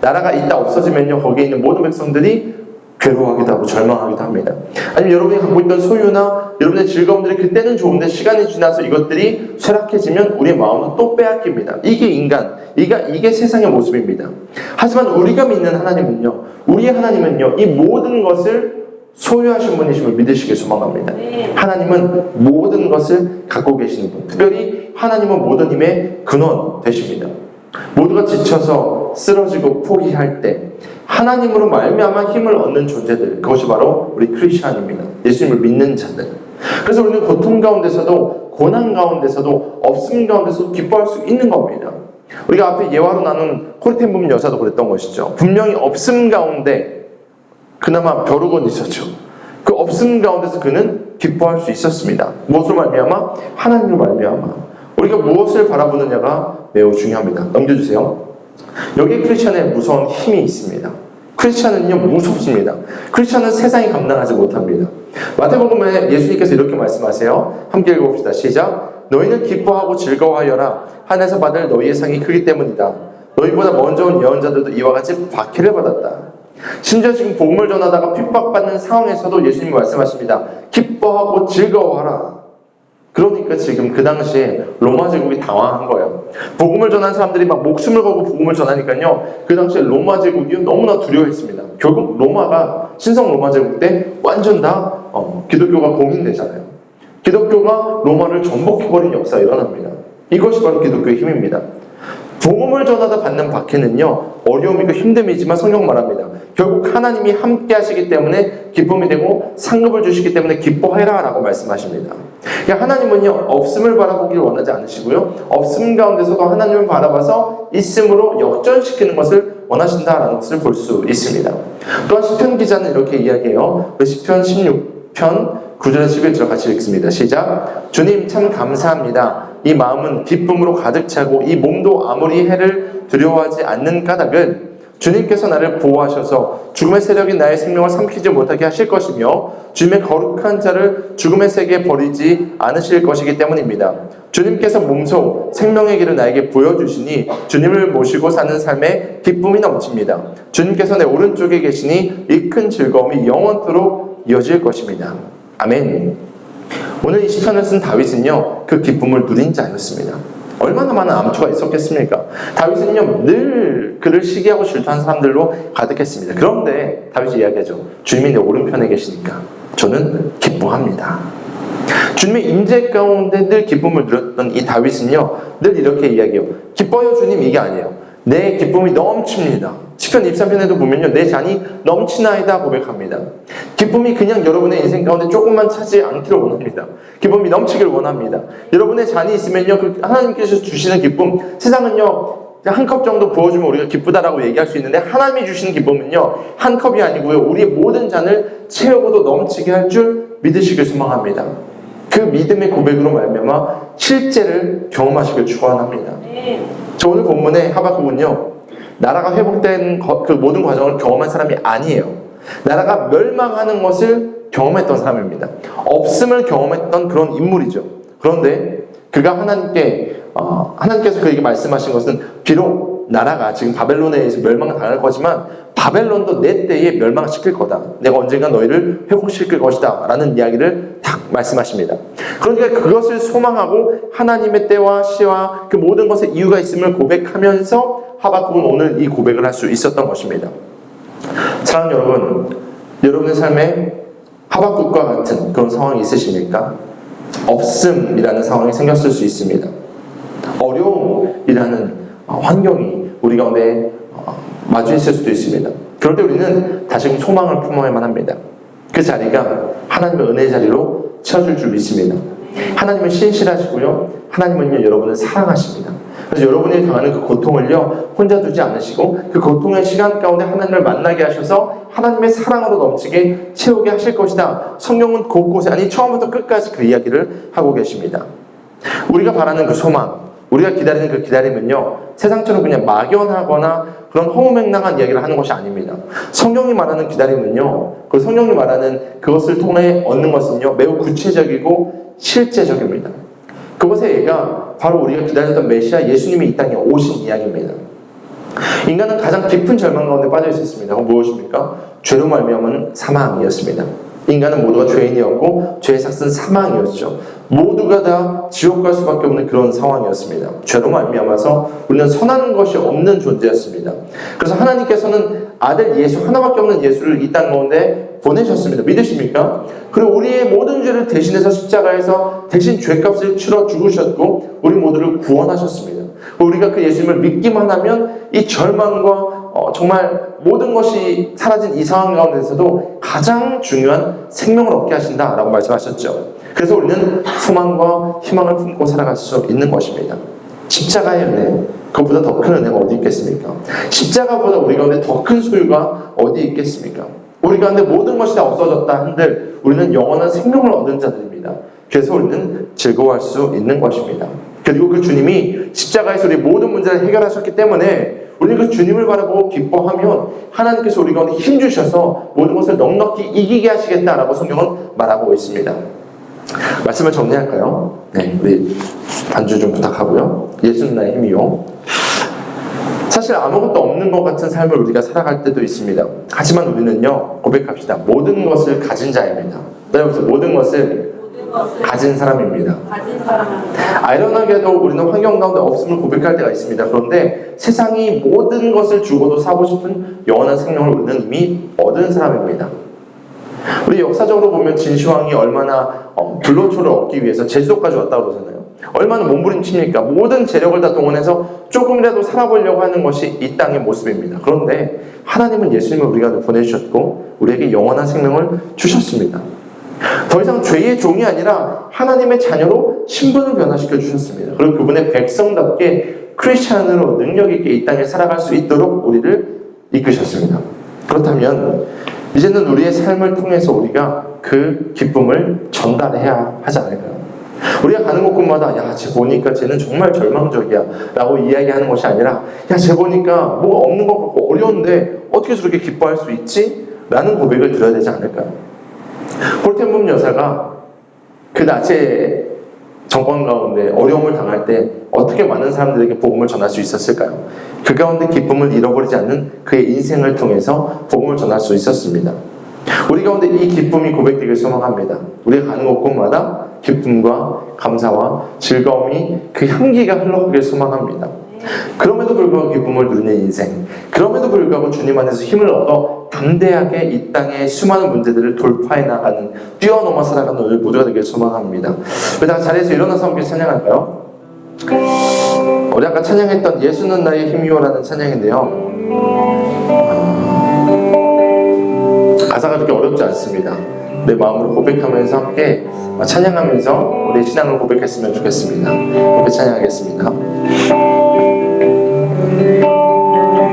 나라가 있다 없어지면요 거기에 있는 모든 백성들이 괴로워하기도 하고 절망하기도 합니다. 아니면 여러분이 갖고 있던 소유나 여러분의 즐거움들이 그때는 좋은데 시간이 지나서 이것들이 쇠락해지면 우리의 마음은 또 빼앗깁니다. 이게 인간, 이게 세상의 모습입니다. 하지만 우리가 믿는 하나님은요, 우리의 하나님은요, 이 모든 것을 소유하신 분이심을 믿으시길 소망합니다. 하나님은 모든 것을 갖고 계시는 분, 특별히 하나님은 모든 힘의 근원 되십니다. 모두가 지쳐서 쓰러지고 포기할 때 하나님으로 말미암아 힘을 얻는 존재들, 그것이 바로 우리 크리스천입니다. 예수님을 믿는 자들. 그래서 우리는 고통 가운데서도 고난 가운데서도 없음 가운데서도 기뻐할 수 있는 겁니다. 우리가 앞에 예화로 나눈 코리텐 부분 여사도 그랬던 것이죠. 분명히 없음 가운데 그나마 벼룩은 있었죠. 그 없음 가운데서 그는 기뻐할 수 있었습니다. 무엇으로 말미암아? 하나님으로 말미암아. 우리가 무엇을 바라보느냐가 매우 중요합니다. 넘겨주세요. 여기 크리스천에 무서운 힘이 있습니다. 크리스천은요 무섭습니다. 크리스천은 세상이 감당하지 못합니다. 마태복음에 예수님께서 이렇게 말씀하세요. 함께 읽어봅시다. 시작. 너희는 기뻐하고 즐거워하여라. 하늘에서 받을 너희의 상이 크기 때문이다. 너희보다 먼저 온 예언자들도 이와 같이 박해를 받았다. 심지어 지금 복음을 전하다가 핍박받는 상황에서도 예수님이 말씀하십니다. 기뻐하고 즐거워하라. 그러니까 지금 그 당시에 로마 제국이 당황한 거예요. 복음을 전한 사람들이 막 목숨을 걸고 복음을 전하니까요. 그 당시에 로마 제국이 너무나 두려워했습니다. 결국 로마가 신성 로마 제국 때 완전 다 기독교가 공인되잖아요. 기독교가 로마를 전복해버린 역사가 일어납니다. 이것이 바로 기독교의 힘입니다. 복음을 전하다 받는 박해는요 어려움이고 힘듦이지만 성경 말합니다. 결국 하나님이 함께 하시기 때문에 기쁨이 되고 상급을 주시기 때문에 기뻐해라 라고 말씀하십니다. 그러니까 하나님은요 없음을 바라보기를 원하지 않으시고요 없음 가운데서도 하나님을 바라봐서 있음으로 역전시키는 것을 원하신다라는 것을 볼 수 있습니다. 또한 시편 기자는 이렇게 이야기해요. 시편 16편 9절 11절 같이 읽습니다. 시작. 주님 참 감사합니다. 이 마음은 기쁨으로 가득 차고 이 몸도 아무리 해를 두려워하지 않는 까닭은 주님께서 나를 보호하셔서 죽음의 세력이 나의 생명을 삼키지 못하게 하실 것이며 주님의 거룩한 자를 죽음의 세계에 버리지 않으실 것이기 때문입니다. 주님께서 몸소 생명의 길을 나에게 보여주시니 주님을 모시고 사는 삶에 기쁨이 넘칩니다. 주님께서 내 오른쪽에 계시니 이 큰 즐거움이 영원토록 이어질 것입니다. 아멘. 오늘 이 시편을 쓴 다윗은요 그 기쁨을 누린 자였습니다. 얼마나 많은 암투가 있었겠습니까? 다윗은요 늘 그를 시기하고 질투하는 사람들로 가득했습니다. 그런데 다윗이 이야기하죠. 주님이 내 오른편에 계시니까 저는 기뻐합니다. 주님의 임재 가운데 늘 기쁨을 누렸던 이 다윗은요 늘 이렇게 이야기해요. 기뻐요 주님, 이게 아니에요. 내 기쁨이 넘칩니다. 시편 23편에도 보면요 내 잔이 넘치나이다 고백합니다. 기쁨이 그냥 여러분의 인생 가운데 조금만 차지 않기를 원합니다. 기쁨이 넘치기를 원합니다. 여러분의 잔이 있으면요 그 하나님께서 주시는 기쁨, 세상은요 한 컵 정도 부어주면 우리가 기쁘다라고 얘기할 수 있는데 하나님이 주시는 기쁨은요 한 컵이 아니고요 우리의 모든 잔을 채우고도 넘치게 할 줄 믿으시길 소망합니다. 그 믿음의 고백으로 말미암아 실제를 경험하시길 축원합니다. 저 오늘 본문의 하박국은요 나라가 회복된 그 모든 과정을 경험한 사람이 아니에요. 나라가 멸망하는 것을 경험했던 사람입니다. 없음을 경험했던 그런 인물이죠. 그런데 그가 하나님께서 그에게 말씀하신 것은 비록 나라가 지금 바벨론에 의해서 멸망당할 거지만 바벨론도 내 때에 멸망시킬 거다. 내가 언젠가 너희를 회복시킬 것이다 라는 이야기를 딱 말씀하십니다. 그러니까 그것을 소망하고 하나님의 때와 시와 그 모든 것에 이유가 있음을 고백하면서 하박국은 오늘 이 고백을 할 수 있었던 것입니다. 사랑하는 여러분, 여러분의 삶에 하박국과 같은 그런 상황이 있으십니까? 없음이라는 상황이 생겼을 수 있습니다. 어려움이라는 환경이 우리 가운데 마주했을 수도 있습니다. 그럴 때 우리는 다시금 소망을 품어야만 합니다. 그 자리가 하나님의 은혜의 자리로 채워줄 줄 믿습니다. 하나님은 신실하시고요. 하나님은요, 여러분을 사랑하십니다. 그래서 여러분이 당하는 그 고통을요, 혼자 두지 않으시고 그 고통의 시간 가운데 하나님을 만나게 하셔서 하나님의 사랑으로 넘치게 채우게 하실 것이다. 성경은 곳곳에, 아니 처음부터 끝까지 그 이야기를 하고 계십니다. 우리가 바라는 그 소망, 우리가 기다리는 그 기다림은요, 세상처럼 그냥 막연하거나 그런 허무맹랑한 이야기를 하는 것이 아닙니다. 성경이 말하는 기다림은요, 그 성경이 말하는 그것을 통해 얻는 것은요, 매우 구체적이고 실제적입니다. 그것의 예가 바로 우리가 기다렸던 메시아 예수님이 이 땅에 오신 이야기입니다. 인간은 가장 깊은 절망 가운데 빠져 있었습니다. 그건 무엇입니까? 죄로 말미암은 사망이었습니다. 인간은 모두가 죄인이었고 죄의 삭은 사망이었죠. 모두가 다 지옥 갈 수밖에 없는 그런 상황이었습니다. 죄로 말미암아서 우리는 선한 것이 없는 존재였습니다. 그래서 하나님께서는 아들 예수, 하나밖에 없는 예수를 이 땅 가운데 보내셨습니다. 믿으십니까? 그리고 우리의 모든 죄를 대신해서 십자가에서 대신 죄값을 치러 죽으셨고 우리 모두를 구원하셨습니다. 우리가 그 예수님을 믿기만 하면 이 절망과 정말 모든 것이 사라진 이 상황 가운데서도 가장 중요한 생명을 얻게 하신다라고 말씀하셨죠. 그래서 우리는 소망과 희망을 품고 살아갈 수 있는 것입니다. 십자가의 은혜, 그것보다 더 큰 은혜가 어디 있겠습니까? 십자가보다 우리 가운데 더 큰 소유가 어디 있겠습니까? 우리 가운데 모든 것이 다 없어졌다 한들 우리는 영원한 생명을 얻은 자들입니다. 그래서 우리는 즐거워할 수 있는 것입니다. 그리고 그 주님이 십자가에서 우리 모든 문제를 해결하셨기 때문에 우리는 그 주님을 바라보고 기뻐하면 하나님께서 우리 가운데 힘주셔서 모든 것을 넉넉히 이기게 하시겠다라고 성경은 말하고 있습니다. 말씀을 정리할까요? 네, 우리 반주 좀 부탁하고요. 예수는 나의 힘이요. 사실 아무것도 없는 것 같은 삶을 우리가 살아갈 때도 있습니다. 하지만 우리는요, 고백합시다. 모든 것을 가진 자입니다. 그래서 모든 것을 가진 사람입니다. 아이러니하게도 우리는 환경 가운데 없음을 고백할 때가 있습니다. 그런데 세상이 모든 것을 주고도 사고 싶은 영원한 생명을 우리는 이미 얻은 사람입니다. 우리 역사적으로 보면 진시황이 얼마나 불로초를 얻기 위해서 제주도까지 왔다고 그러잖아요. 얼마나 몸부림칩니까? 모든 재력을 다 동원해서 조금이라도 살아보려고 하는 것이 이 땅의 모습입니다. 그런데 하나님은 예수님을 우리가 보내주셨고 우리에게 영원한 생명을 주셨습니다. 더 이상 죄의 종이 아니라 하나님의 자녀로 신분을 변화시켜 주셨습니다. 그리고 그분의 백성답게 크리스찬으로 능력 있게 이 땅에 살아갈 수 있도록 우리를 이끄셨습니다. 그렇다면 이제는 우리의 삶을 통해서 우리가 그 기쁨을 전달해야 하지 않을까요? 우리가 가는 곳곳마다 야, 쟤 보니까 쟤는 정말 절망적이야 라고 이야기하는 것이 아니라 야, 쟤 보니까 뭐가 없는 것 같고 어려운데 어떻게 저렇게 기뻐할 수 있지? 라는 고백을 드려야 되지 않을까요? 홀텐붐 여사가 그 나체 정권 가운데 어려움을 당할 때 어떻게 많은 사람들에게 복음을 전할 수 있었을까요? 그 가운데 기쁨을 잃어버리지 않는 그의 인생을 통해서 복음을 전할 수 있었습니다. 우리 가운데 이 기쁨이 고백되길 소망합니다. 우리가 가는 곳곳마다 기쁨과 감사와 즐거움이 그 향기가 흘러가길 소망합니다. 그럼에도 불구하고 기쁨을 누리는 인생, 그럼에도 불구하고 주님 안에서 힘을 얻어 담대하게 이 땅의 수많은 문제들을 돌파해 나가는, 뛰어넘어 살아가는 오늘 모두가 되길 소망합니다. 우리 다 자리에서 일어나서 함께 찬양할까요? 우리 아까 찬양했던 예수는 나의 힘이요라는 찬양인데요, 가사가 그렇게 어렵지 않습니다. 내 마음으로 고백하면서 함께 찬양하면서 우리의 신앙을 고백했으면 좋겠습니다. 함께 찬양하겠습니다.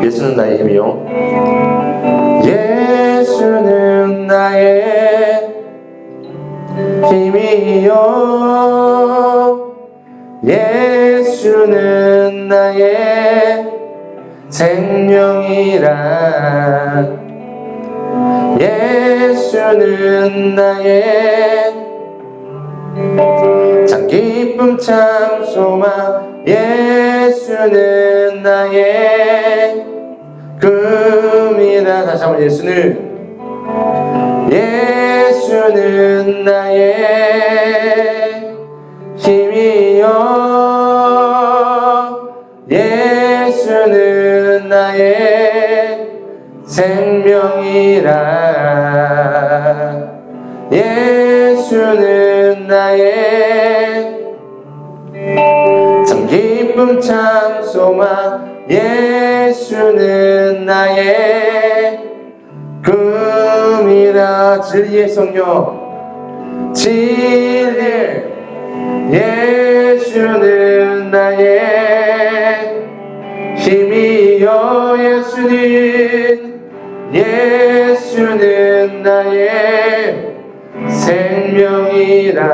예수는 나의 힘이요. 예수는 나의 힘이요. 예수는 나의 생명이라. 예수는 나의 참 기쁨 참 소망. 예수는 나의 꿈이라. 다시 한번 예수는 나의 힘이요. 예수는 나의 생명이라. 예수는 나의 참 기쁨 참 소망 예수는 나의 꿈이라 진리의 성령 진리 예수는 나의 힘이여 예수는 나의 생명이라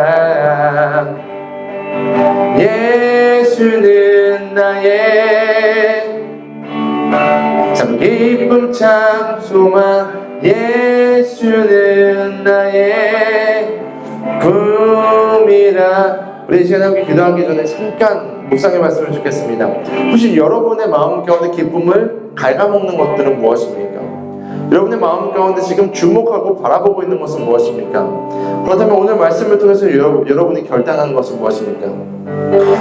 예수는 나의 참 기쁨 참 소망 예수는 나의 꿈이라. 우리 이 시간에 함께 기도하기 전에 잠깐 묵상의 말씀을 듣겠습니다. 혹시 여러분의 마음 가운데 기쁨을 갉아먹는 것들은 무엇입니까? 여러분의 마음 가운데 지금 주목하고 바라보고 있는 것은 무엇입니까? 그렇다면 오늘 말씀을 통해서 여러분이 결단하는 것은 무엇입니까?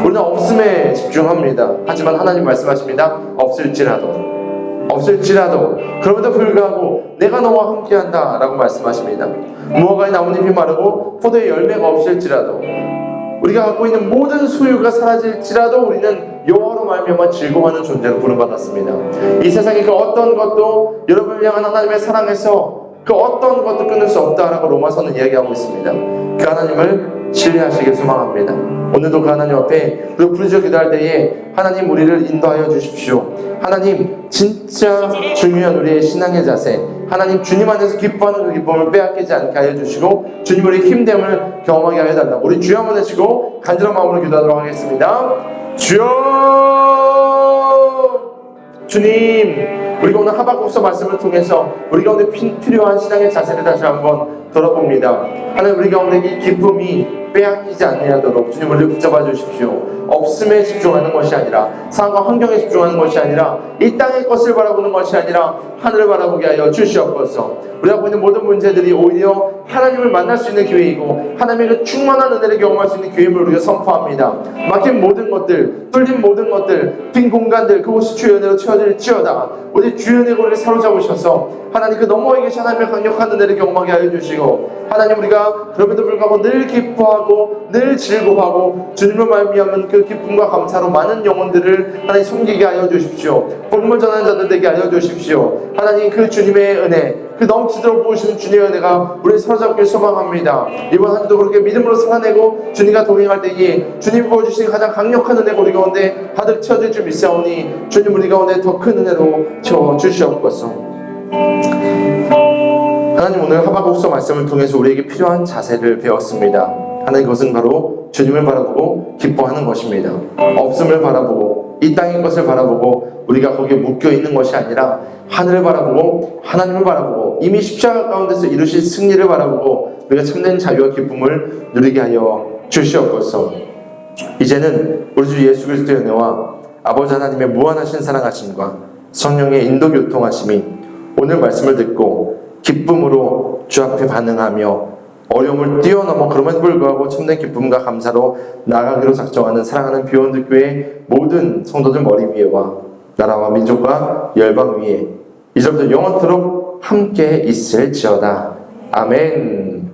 우리는 없음에 집중합니다. 하지만 하나님 말씀하십니다. 없을지라도 그럼에도 불구하고 내가 너와 함께한다 라고 말씀하십니다. 무화과의 나뭇잎이 마르고 포도의 열매가 없을지라도 우리가 갖고 있는 모든 소유가 사라질지라도 우리는 여호와로 말미암아 즐거워하는 존재로 부름받았습니다. 이 세상의 그 어떤 것도 여러분을 향한 하나님의 사랑에서 그 어떤 것도 끊을 수 없다라고 로마서는 이야기하고 있습니다. 그 하나님을 신뢰하시길 소망합니다. 오늘도 그 하나님 앞에 우리가 부르짖어 기도할 때에 하나님 우리를 인도하여 주십시오. 하나님 진짜 중요한 우리의 신앙의 자세, 하나님 주님 안에서 기뻐하는 그 기쁨을 빼앗기지 않게 하여 주시고 주님 우리의 힘됨을 경험하게 하여 달라. 우리 주여 한번 내시고 간절한 마음으로 기도하도록 하겠습니다. 주여 주님, 우리가 오늘 하박국서 말씀을 통해서 우리 가운데 필요한 신앙의 자세를 다시 한번 돌아봅니다. 하나님 우리 가운데 이 기쁨이 빼앗기지 않게 주님 우리를 붙잡아 주십시오. 없음에 집중하는 것이 아니라, 상황과 환경에 집중하는 것이 아니라, 이 땅의 것을 바라보는 것이 아니라 하늘을 바라보게 하여 주시옵소서. 우리가 보는 모든 문제들이 오히려 하나님을 만날 수 있는 기회이고 하나님의 그 충만한 은혜를 경험할 수 있는 기회임을 우리가 선포합니다. 막힌 모든 것들, 뚫린 모든 것들, 빈 공간들, 그곳이 주의 은혜로 채워질지어다. 우리 주의 은혜로 우리를 사로잡으셔서 하나님 그 너머에 계신 하나님의 강력한 은혜를 경험하게 하여 주시고, 하나님 우리가 그럼에도 불구하고 늘 기뻐하고 늘 즐거워하고 주님을 말미암은 그 기쁨과 감사로 많은 영혼들을 하나님 섬기게 하여 주십시오. 복음을 전하는 자들 되게 하여 주십시오. 하나님 그 주님의 은혜, 그 넘치도록 부으시는 주님의 은혜가 우리를 사로잡길 소망합니다. 이번 한 주도 그렇게 믿음으로 살아내고 주님과 동행할 때에 주님 부어주신 가장 강력한 은혜가 우리 가운데 가득 채워질 줄 믿사오니 주님 우리 가운데 더 큰 은혜로 채워주시옵소서. 하나님 오늘 하박국서 말씀을 통해서 우리에게 필요한 자세를 배웠습니다. 하나님 그것은 바로 주님을 바라보고 기뻐하는 것입니다. 없음을 바라보고 이 땅의 것을 바라보고 우리가 거기에 묶여있는 것이 아니라 하늘을 바라보고 하나님을 바라보고 이미 십자가 가운데서 이루신 승리를 바라보고 우리가 참된 자유와 기쁨을 누리게 하여 주시옵소서. 이제는 우리 주 예수 그리스도의 은혜와 아버지 하나님의 무한하신 사랑하심과 성령의 인도 교통하심이 오늘 말씀을 듣고 기쁨으로 주 앞에 반응하며 어려움을 뛰어넘어 그럼에도 불구하고 참된 기쁨과 감사로 나아가기로 작정하는 사랑하는 비원드 교회 모든 성도들 머리 위에와 나라와 민족과 열방 위에 이제부터 영원토록 함께 있을지어다. 아멘.